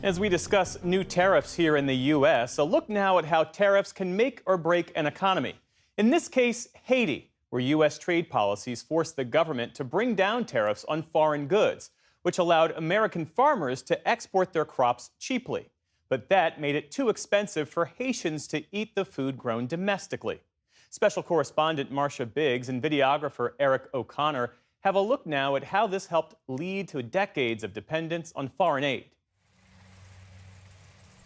As we discuss new tariffs here in the U.S., a look now at how tariffs can make or break an economy. In this case, Haiti, where U.S. trade policies forced the government to bring down tariffs on foreign goods, which allowed American farmers to export their crops cheaply. But that made it too expensive for Haitians to eat the food grown domestically. Special correspondent Marcia Biggs and videographer Eric O'Connor have a look now at how this helped lead to decades of dependence on foreign aid.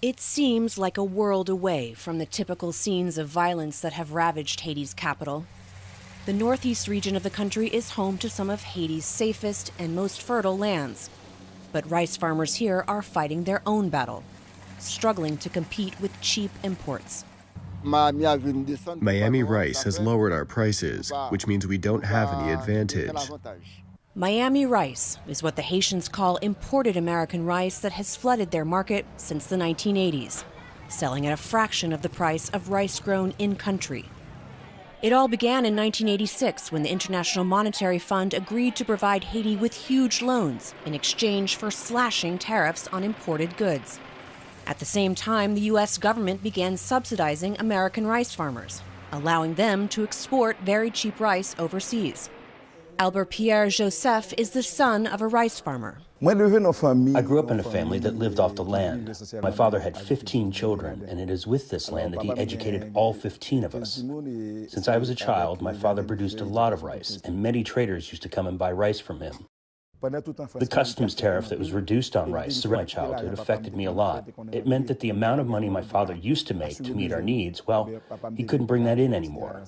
It seems like a world away from the typical scenes of violence that have ravaged Haiti's capital. The northeast region of the country is home to some of Haiti's safest and most fertile lands. But rice farmers here are fighting their own battle, struggling to compete with cheap imports. Miami Rice has lowered our prices, which means we don't have any advantage. Miami Rice is what the Haitians call imported American rice that has flooded their market since the 1980s, selling at a fraction of the price of rice grown in-country. It all began in 1986 when the International Monetary Fund agreed to provide Haiti with huge loans in exchange for slashing tariffs on imported goods. At the same time, the U.S. government began subsidizing American rice farmers, allowing them to export very cheap rice overseas. Albert Pierre Joseph is the son of a rice farmer. I grew up in a family that lived off the land. My father had 15 children, and it is with this land that he educated all 15 of us. Since I was a child, my father produced a lot of rice, and many traders used to come and buy rice from him. The customs tariff that was reduced on rice throughout my childhood affected me a lot. It meant that the amount of money my father used to make to meet our needs, well, he couldn't bring that in anymore.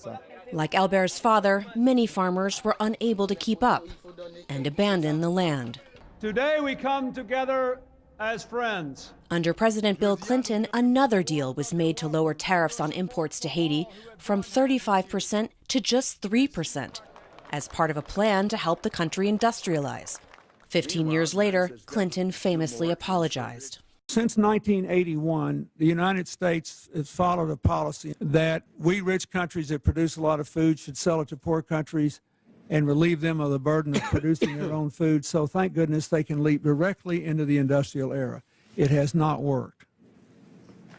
Like Albert's father, many farmers were unable to keep up and abandoned the land. Today we come together as friends. Under President Bill Clinton, another deal was made to lower tariffs on imports to Haiti from 35% to just 3%, as part of a plan to help the country industrialize. 15 years later, Clinton famously apologized. Since 1981, the United States has followed a policy that we rich countries that produce a lot of food should sell it to poor countries and relieve them of the burden of producing their own food. So thank goodness they can leap directly into the industrial era. It has not worked.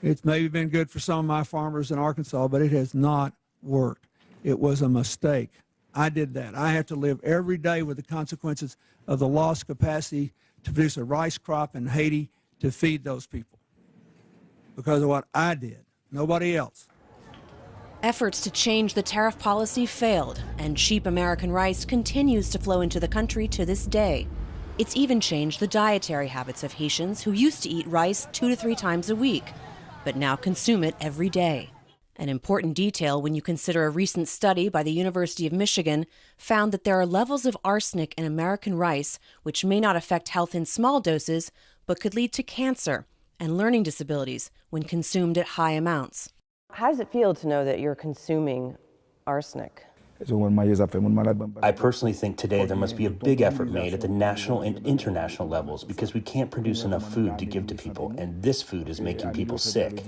It's maybe been good for some of my farmers in Arkansas, but it has not worked. It was a mistake. I did that. I have to live every day with the consequences of the lost capacity to produce a rice crop in Haiti to feed those people because of what I did, nobody else. Efforts to change the tariff policy failed, and cheap American rice continues to flow into the country to this day. It's even changed the dietary habits of Haitians who used to eat rice 2 to 3 times a week, but now consume it every day. An important detail when you consider a recent study by the University of Michigan found that there are levels of arsenic in American rice which may not affect health in small doses, but could lead to cancer and learning disabilities when consumed at high amounts. How does it feel to know that you're consuming arsenic? I personally think today there must be a big effort made at the national and international levels because we can't produce enough food to give to people, and this food is making people sick.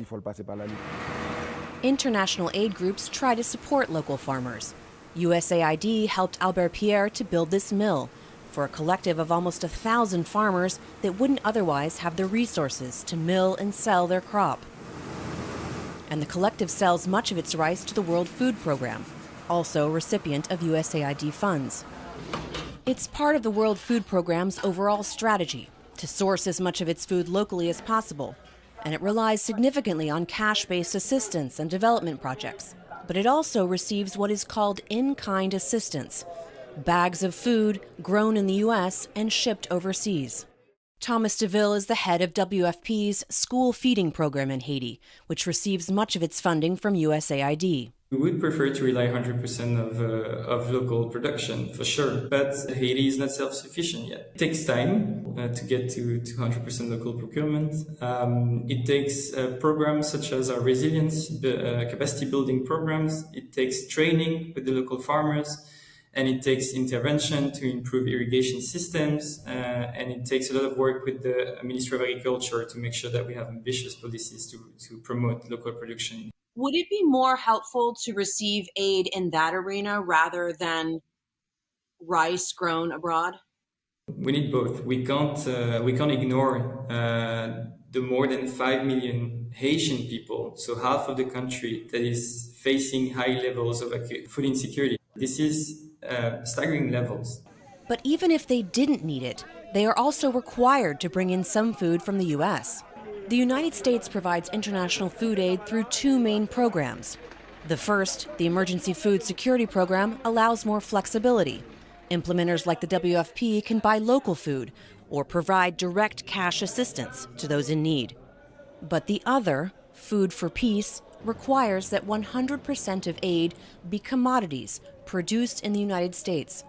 International aid groups try to support local farmers. USAID helped Albert Pierre to build this mill for a collective of almost 1,000 farmers that wouldn't otherwise have the resources to mill and sell their crop. And the collective sells much of its rice to the World Food Program, also a recipient of USAID funds. It's part of the World Food Program's overall strategy to source as much of its food locally as possible, and it relies significantly on cash-based assistance and development projects. But it also receives what is called in-kind assistance, bags of food grown in the U.S. and shipped overseas. Thomas DeVille is the head of WFP's school feeding program in Haiti, which receives much of its funding from USAID. We would prefer to rely 100% of local production, for sure, but Haiti is not self-sufficient yet. It takes time to get to 100% local procurement. It takes programs such as our resilience, capacity building programs. It takes training with the local farmers, and it takes intervention to improve irrigation systems, and it takes a lot of work with the Ministry of Agriculture to make sure that we have ambitious policies to promote local production. Would it be more helpful to receive aid in that arena rather than rice grown abroad? We need both. We can't ignore the more than 5 million Haitian people, so half of the country, that is facing high levels of acute food insecurity. This is staggering levels. But even if they didn't need it, they are also required to bring in some food from the U.S. The United States provides international food aid through two main programs. The first, the Emergency Food Security Program, allows more flexibility. Implementers like the WFP can buy local food or provide direct cash assistance to those in need. But the other, Food for Peace, requires that 100% of aid be commodities produced in the United States,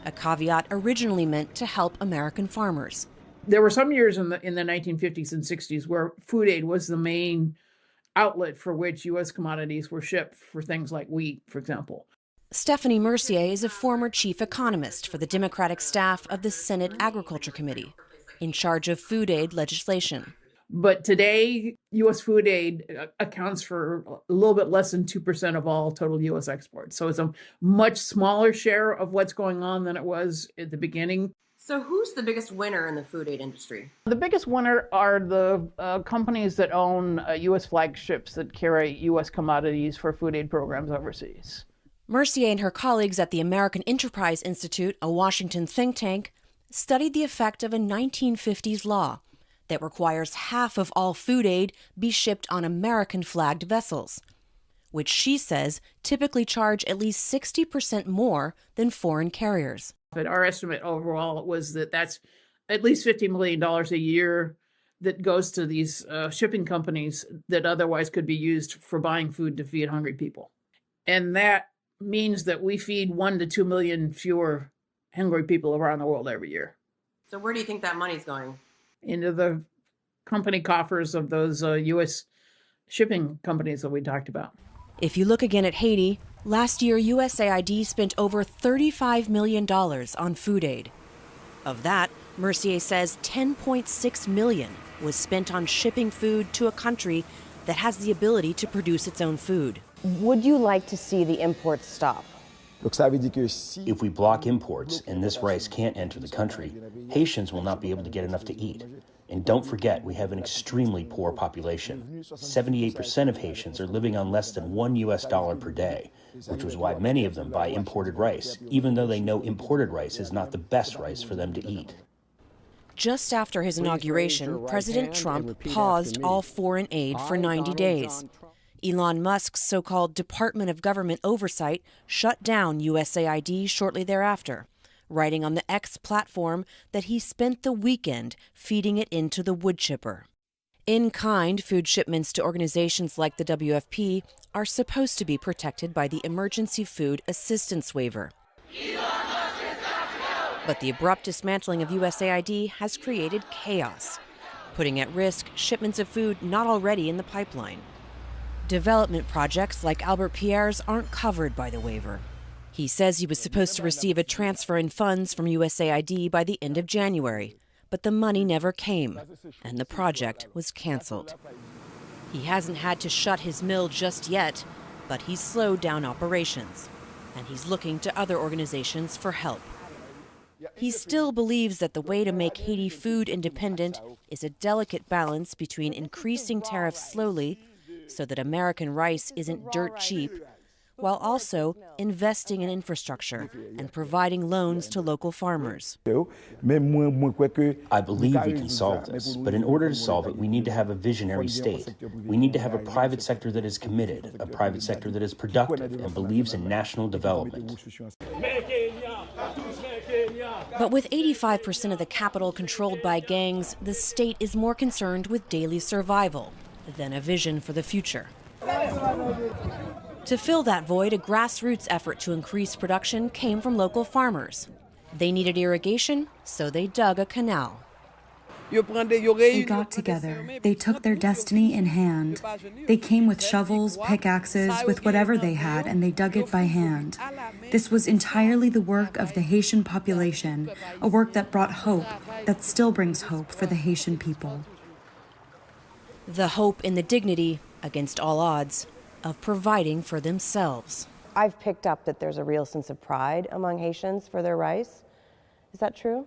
a caveat originally meant to help American farmers. There were some years in the 1950s and 60s where food aid was the main outlet for which U.S. commodities were shipped for things like wheat, for example. Stephanie Mercier is a former chief economist for the Democratic staff of the Senate Agriculture Committee, in charge of food aid legislation. But today, U.S. food aid accounts for a little bit less than 2% of all total U.S. exports. So it's a much smaller share of what's going on than it was at the beginning. So who's the biggest winner in the food aid industry? The biggest winner are the companies that own U.S. flagships that carry U.S. commodities for food aid programs overseas. Mercier and her colleagues at the American Enterprise Institute, a Washington think tank, studied the effect of a 1950s law that requires half of all food aid be shipped on American-flagged vessels, which she says typically charge at least 60% more than foreign carriers. But our estimate overall was that that's at least $50 million a year that goes to these shipping companies that otherwise could be used for buying food to feed hungry people. And that means that we feed 1 to 2 million fewer hungry people around the world every year. So where do you think that money's going? Into the company coffers of those U.S. shipping companies that we talked about. If you look again at Haiti, last year USAID spent over $35 million on food aid. Of that, Mercier says $10.6 million was spent on shipping food to a country that has the ability to produce its own food. Would you like to see the imports stop? If we block imports and this rice can't enter the country, Haitians will not be able to get enough to eat. And don't forget, we have an extremely poor population. 78% of Haitians are living on less than $1 per day, which was why many of them buy imported rice, even though they know imported rice is not the best rice for them to eat. Just after his inauguration, President Trump paused all foreign aid for 90 days. Elon Musk's so-called Department of Government Oversight shut down USAID shortly thereafter, writing on the X platform that he spent the weekend feeding it into the wood chipper. In-kind food shipments to organizations like the WFP are supposed to be protected by the Emergency Food Assistance Waiver. But the abrupt dismantling of USAID has created chaos, putting at risk shipments of food not already in the pipeline. Development projects like Albert Pierre's aren't covered by the waiver. He says he was supposed to receive a transfer in funds from USAID by the end of January, but the money never came, and the project was canceled. He hasn't had to shut his mill just yet, but he's slowed down operations, and he's looking to other organizations for help. He still believes that the way to make Haiti food independent is a delicate balance between increasing tariffs slowly so that American rice isn't dirt cheap, while also investing in infrastructure and providing loans to local farmers. I believe we can solve this, but in order to solve it, we need to have a visionary state. We need to have a private sector that is committed, a private sector that is productive and believes in national development. But with 85% of the capital controlled by gangs, the state is more concerned with daily survival than a vision for the future. To fill that void, a grassroots effort to increase production came from local farmers. They needed irrigation, so they dug a canal. They got together. They took their destiny in hand. They came with shovels, pickaxes, with whatever they had, and they dug it by hand. This was entirely the work of the Haitian population, a work that brought hope, that still brings hope for the Haitian people. The hope in the dignity, against all odds, of providing for themselves. I've picked up that there's a real sense of pride among Haitians for their rice. Is that true?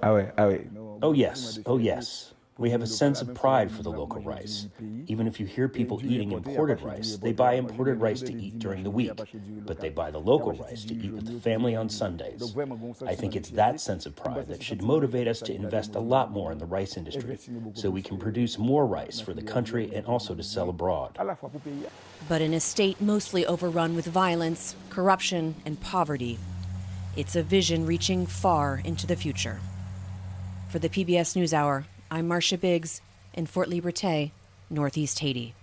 Oh, yes. Oh, yes. We have a sense of pride for the local rice. Even if you hear people eating imported rice, they buy imported rice to eat during the week, but they buy the local rice to eat with the family on Sundays. I think it's that sense of pride that should motivate us to invest a lot more in the rice industry, so we can produce more rice for the country and also to sell abroad. But in a state mostly overrun with violence, corruption, and poverty, it's a vision reaching far into the future. For the PBS NewsHour, I'm Marcia Biggs in Fort Liberté, Northeast Haiti.